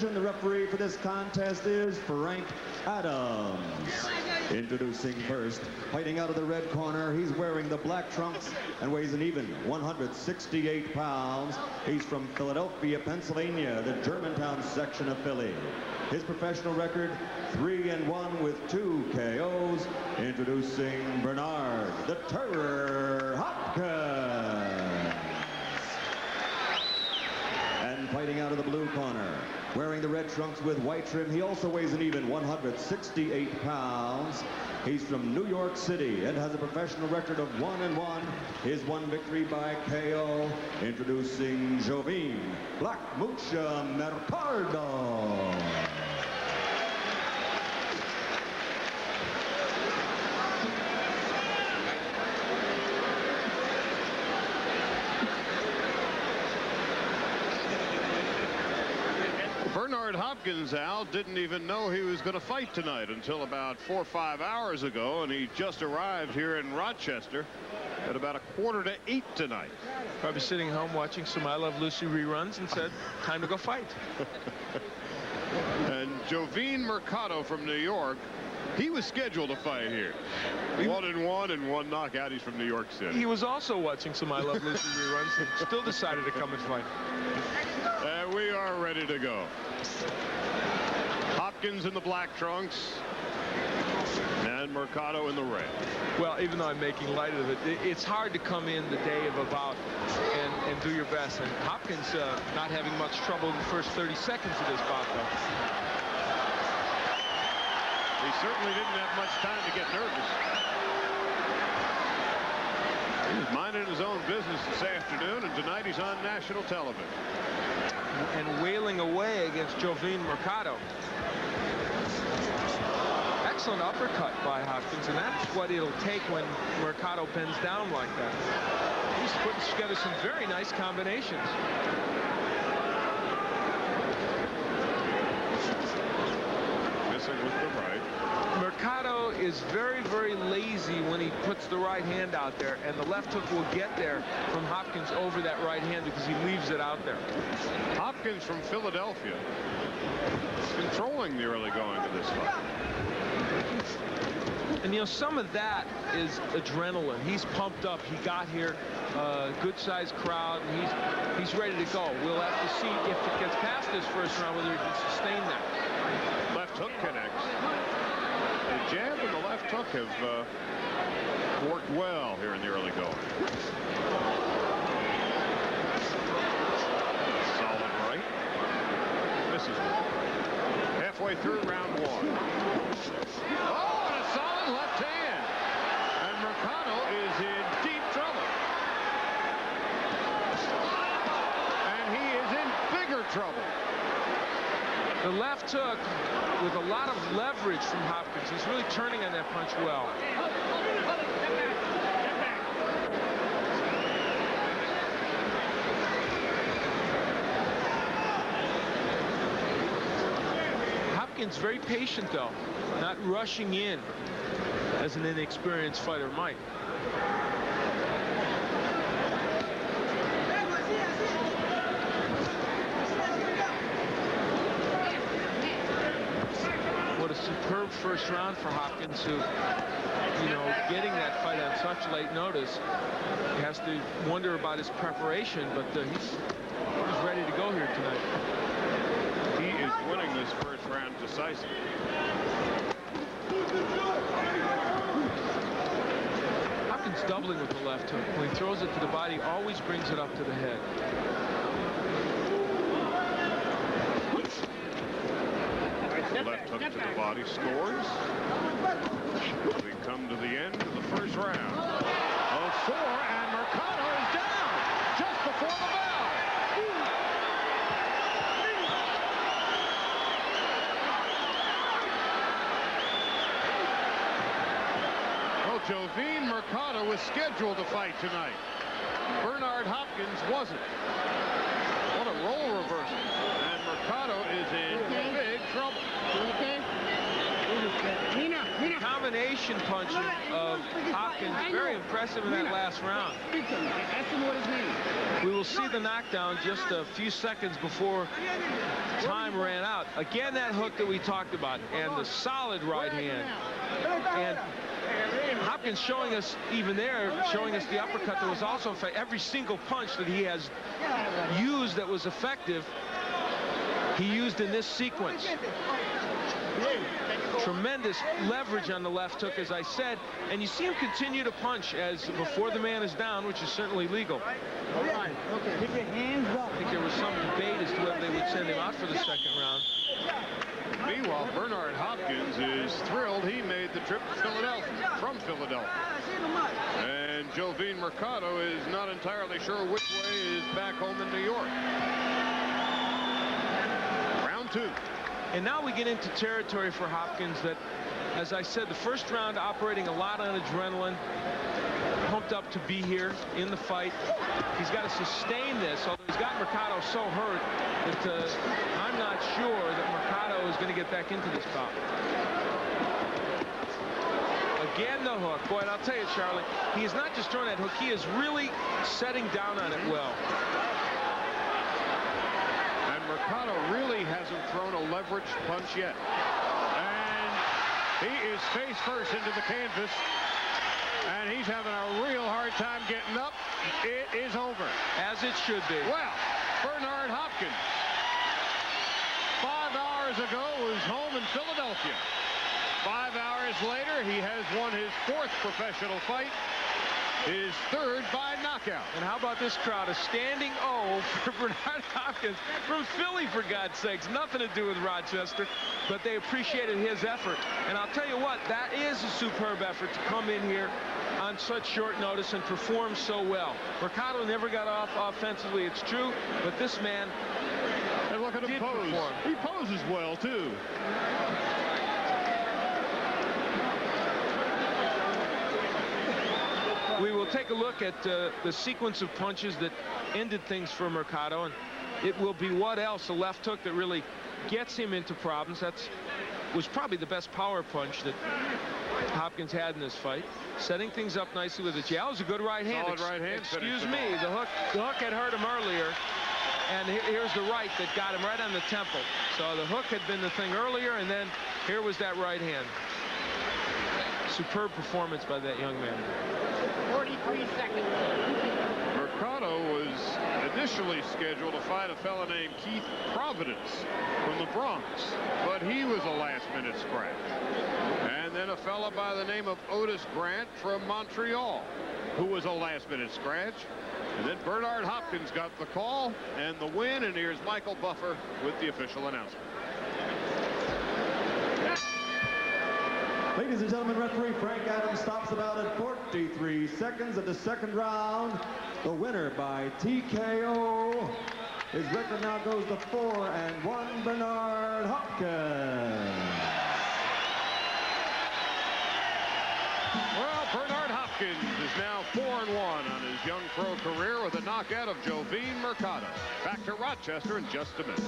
decision. The referee for this contest is Frank Adams. Introducing first, fighting out of the red corner, he's wearing the black trunks and weighs an even 168 pounds. He's from Philadelphia, Pennsylvania, the Germantown section of Philly. His professional record, 3-1 with 2 KOs. Introducing Bernard the Terror Hopkins. And fighting out of the blue corner, wearing the red trunks with white trim, he also weighs an even 168 pounds. He's from New York City and has a professional record of 1-1. His one victory by KO. Introducing Jovin Mercado. Bernard Hopkins, Al, didn't even know he was going to fight tonight until about 4 or 5 hours ago, and he just arrived here in Rochester at about 7:45 tonight. Probably sitting home watching some I Love Lucy reruns and said, time to go fight. And Jovin Mercado from New York, he was scheduled to fight here. 1-1 and 1 knockout. He's from New York City. He was also watching some I Love Lucy reruns and still decided to come and fight. And we are ready to go. Hopkins in the black trunks and Mercado in the red. Well, even though I'm making light of it, it's hard to come in the day of a bout and do your best. And Hopkins not having much trouble in the first 30 seconds of this bout, though. He certainly didn't have much time to get nervous. He was minding his own business this afternoon, and tonight he's on national television. And wailing away against Jovin Mercado. Excellent uppercut by Hopkins, and that's what it'll take when Mercado bends down like that. He's putting together some very nice combinations. Missing with the right. Mercado is very, very lazy when he puts the right hand out there, and the left hook will get there from Hopkins over that right hand because he leaves it out there. Hopkins from Philadelphia, controlling the early going to this fight. And, you know, some of that is adrenaline. He's pumped up. He got here, good-sized crowd, and he's ready to go. We'll have to see if it gets past this first round whether he can sustain that. Left hook connects. The jab and the left hook have worked well here in the early going. Solid right. Misses one. Halfway through round 1. Oh, and a solid left hand. And Mercado is in deep trouble. And he is in bigger trouble. The left hook with a lot of leverage from Hopkins. He's really turning on that punch well. Hopkins very patient, though, not rushing in as an inexperienced fighter might. What a superb first round for Hopkins, who, you know, getting that fight on such late notice, he has to wonder about his preparation, but he's ready to go here tonight. He is winning this first round decisively. Hopkins doubling with the left hook. When he throws it to the body, always brings it up to the head. Left hook to the body, scores. We come to the end of the first round. 0-4, and Mercado is down just before the bell. Well, Jovin Mercado was scheduled to fight tonight. Bernard Hopkins wasn't. What a role reversal. And Mercado is in big trouble. Combination combination punching of Hopkins, very impressive in that last round. We will see the knockdown just a few seconds before time ran out. Again, that hook that we talked about, and the solid right hand. And Hopkins showing us, even there, showing us the uppercut that was also every single punch that he has used that was effective, he used in this sequence. Tremendous leverage on the left hook, as I said, and you see him continue to punch as before the man is down, which is certainly legal. All right, okay. Keep your hands up. I think there was some debate as to whether they would send him out for the second round. Meanwhile, Bernard Hopkins is thrilled he made the trip to Philadelphia, from Philadelphia. And Jovin Mercado is not entirely sure which way is back home in New York. Round 2. And now we get into territory for Hopkins that, as I said, the first round operating a lot on adrenaline, pumped up to be here in the fight. He's got to sustain this, although he's got Mercado so hurt that I'm not sure that Mercado is going to get back into this bout. Again, the hook. Boy, and I'll tell you, Charlie, he is not just throwing that hook, he is really setting down on it well. Mercado really hasn't thrown a leveraged punch yet. And he is face first into the canvas. And he's having a real hard time getting up. It is over. As it should be. Well, Bernard Hopkins, 5 hours ago, was home in Philadelphia. 5 hours later, he has won his 4th professional fight. His 3rd by knockout. And how about this crowd? A standing O for Bernard Hopkins from Philly, for God's sakes. Nothing to do with Rochester, but they appreciated his effort. And I'll tell you what, that is a superb effort to come in here on such short notice and perform so well. Mercado never got off offensively, it's true, but this man, and look at him pose. Perform. He poses well, too. We will take a look at the sequence of punches that ended things for Mercado, and it will be what else? A left hook that really gets him into problems. That was probably the best power punch that Hopkins had in this fight. Setting things up nicely with the jab. That was a good right hand. Solid right hand. Excuse me, the hook had hurt him earlier, and here's the right that got him right on the temple. So the hook had been the thing earlier, and then here was that right hand. Superb performance by that young man. 43 seconds. Mercado was initially scheduled to fight a fella named Keith Providence from the Bronx, but he was a last-minute scratch. And then a fella by the name of Otis Grant from Montreal, who was a last-minute scratch. And then Bernard Hopkins got the call and the win, and here's Michael Buffer with the official announcement. Ladies and gentlemen, referee Frank Adams stops about at 43 seconds of the second round. The winner by TKO. His record now goes to 4-1, Bernard Hopkins. Well, Bernard Hopkins is now 4-1 on his young pro career with a knockout of Jovin Mercado. Back to Rochester in just a minute.